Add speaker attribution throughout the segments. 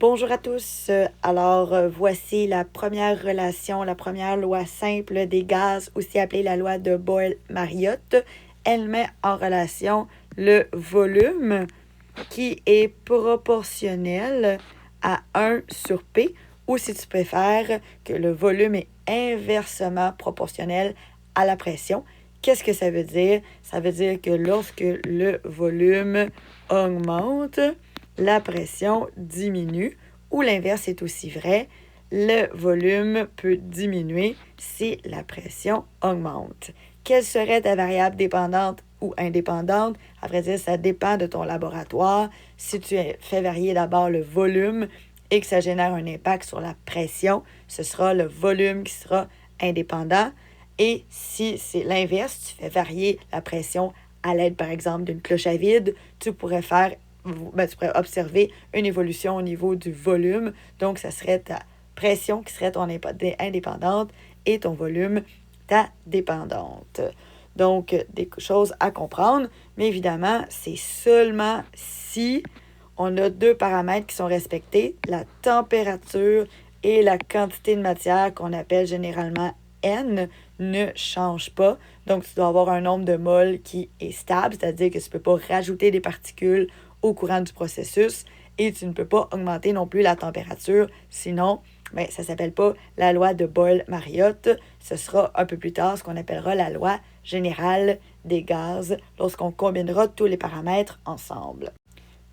Speaker 1: Bonjour à tous. Voici la première relation, la première loi simple des gaz, aussi appelée la loi de Boyle-Mariotte. Elle met en relation le volume qui est proportionnel à 1 sur P, ou si tu préfères, que le volume est inversement proportionnel à la pression. Qu'est-ce que ça veut dire? Ça veut dire que lorsque le volume augmente, la pression diminue, ou l'inverse est aussi vrai. Le volume peut diminuer si la pression augmente. Quelle serait ta variable dépendante ou indépendante? À vrai dire, ça dépend de ton laboratoire. Si tu fais varier d'abord le volume et que ça génère un impact sur la pression, ce sera le volume qui sera indépendant. Et si c'est l'inverse, tu fais varier la pression à l'aide, par exemple, d'une cloche à vide, tu pourrais observer une évolution au niveau du volume. Donc, ça serait ta pression qui serait ton indépendante et ton volume ta dépendante. Donc, des choses à comprendre, mais évidemment, c'est seulement si on a deux paramètres qui sont respectés, la température et la quantité de matière qu'on appelle généralement N ne change pas. Donc, tu dois avoir un nombre de moles qui est stable, c'est-à-dire que tu ne peux pas rajouter des particules au courant du processus et tu ne peux pas augmenter non plus la température, sinon, ça ne s'appelle pas la loi de Boyle-Mariotte. Ce sera un peu plus tard ce qu'on appellera la loi générale des gaz lorsqu'on combinera tous les paramètres ensemble.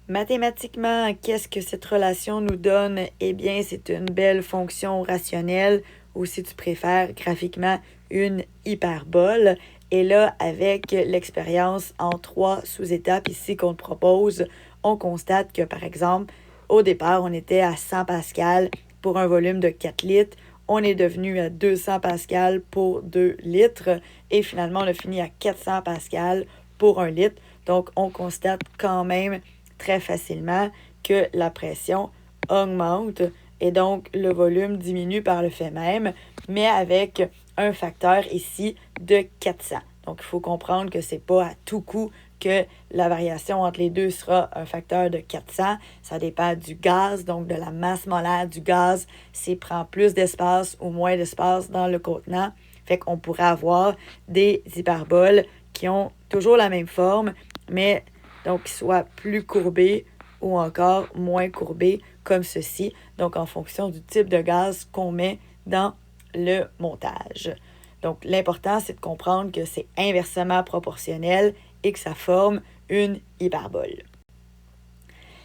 Speaker 1: Mathématiquement, qu'est-ce que cette relation nous donne? Eh bien, c'est une belle fonction rationnelle, ou si tu préfères, graphiquement, une hyperbole. Et là, avec l'expérience en 3 sous-étapes ici qu'on te propose, on constate que, par exemple, au départ, on était à 100 pascal pour un volume de 4 litres. On est devenu à 200 pascal pour 2 litres. Et finalement, on a fini à 400 pascal pour 1 litre. Donc, on constate quand même très facilement que la pression augmente et donc le volume diminue par le fait même, mais avec un facteur ici de 400. Donc, il faut comprendre que ce n'est pas à tout coup que la variation entre les deux sera un facteur de 400. Ça dépend du gaz, donc de la masse molaire du gaz, s'il prend plus d'espace ou moins d'espace dans le contenant. Fait qu'on pourrait avoir des hyperboles qui ont toujours la même forme, mais donc qui soient plus courbés ou encore moins courbés comme ceci, donc en fonction du type de gaz qu'on met dans le montage. Donc, l'important, c'est de comprendre que c'est inversement proportionnel et que ça forme une hyperbole.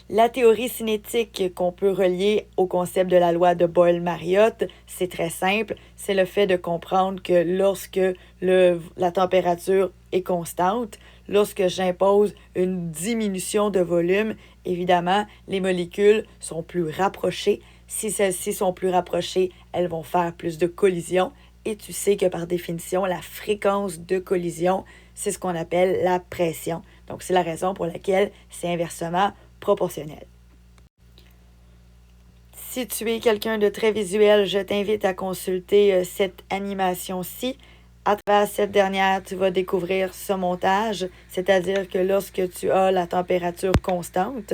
Speaker 1: La théorie cinétique qu'on peut relier au concept de la loi de Boyle-Mariotte, c'est très simple. C'est le fait de comprendre que lorsque la température est constante, lorsque j'impose une diminution de volume, évidemment, les molécules sont plus rapprochées. Si celles-ci sont plus rapprochées, elles vont faire plus de collisions. Et tu sais que par définition, la fréquence de collision, c'est ce qu'on appelle la pression. Donc, c'est la raison pour laquelle c'est inversement proportionnel. Si tu es quelqu'un de très visuel, je t'invite à consulter cette animation-ci. À travers cette dernière, tu vas découvrir ce montage, c'est-à-dire que lorsque tu as la température constante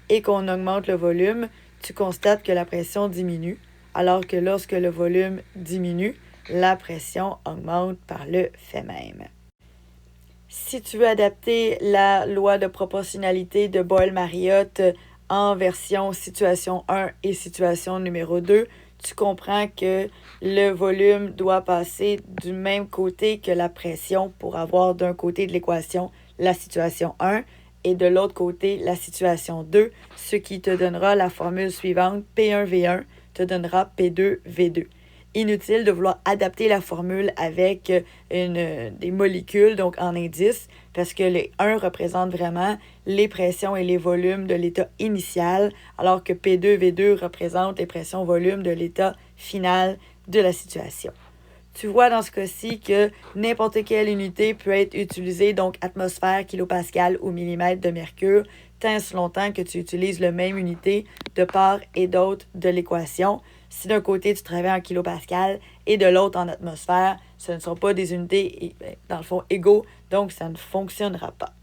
Speaker 1: et qu'on augmente le volume, tu constates que la pression diminue, alors que lorsque le volume diminue, la pression augmente par le fait même. Si tu veux adapter la loi de proportionnalité de Boyle-Mariotte en version situation 1 et situation numéro 2, tu comprends que le volume doit passer du même côté que la pression pour avoir d'un côté de l'équation la situation 1 et de l'autre côté la situation 2, ce qui te donnera la formule suivante, P1V1 te donnera P2V2. Inutile de vouloir adapter la formule avec des molécules, donc en indice, parce que les 1 représentent vraiment les pressions et les volumes de l'état initial, alors que P2V2 représente les pressions-volumes de l'état final de la situation. Tu vois dans ce cas-ci que n'importe quelle unité peut être utilisée, donc atmosphère, kilopascal ou millimètre de mercure, tant si longtemps que tu utilises la même unité de part et d'autre de l'équation. Si d'un côté tu travailles en kilopascal et de l'autre en atmosphère, ce ne sont pas des unités, dans le fond, égaux, donc ça ne fonctionnera pas.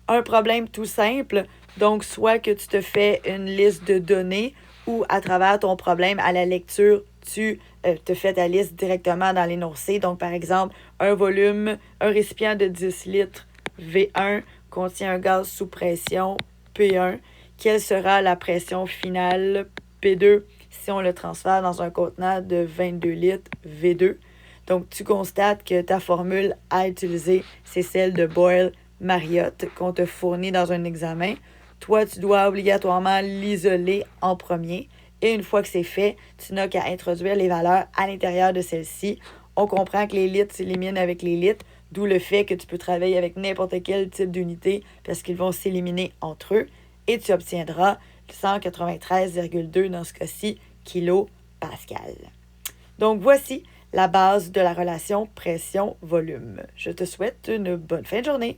Speaker 1: Un problème tout simple, donc soit que tu te fais une liste de données ou à travers ton problème à la lecture, tu te fais ta liste directement dans l'énoncé. Donc, par exemple, un récipient de 10 litres V1 contient un gaz sous pression P1. Quelle sera la pression finale P2 si on le transfère dans un contenant de 22 litres V2? Donc, tu constates que ta formule à utiliser, c'est celle de Boyle-Mariotte qu'on te fournit dans un examen. Toi, tu dois obligatoirement l'isoler en premier. Et une fois que c'est fait, tu n'as qu'à introduire les valeurs à l'intérieur de celle-ci. On comprend que les litres s'éliminent avec les litres, d'où le fait que tu peux travailler avec n'importe quel type d'unité parce qu'ils vont s'éliminer entre eux. Et tu obtiendras 193,2 dans ce cas-ci, kilopascal. Donc voici la base de la relation pression-volume. Je te souhaite une bonne fin de journée.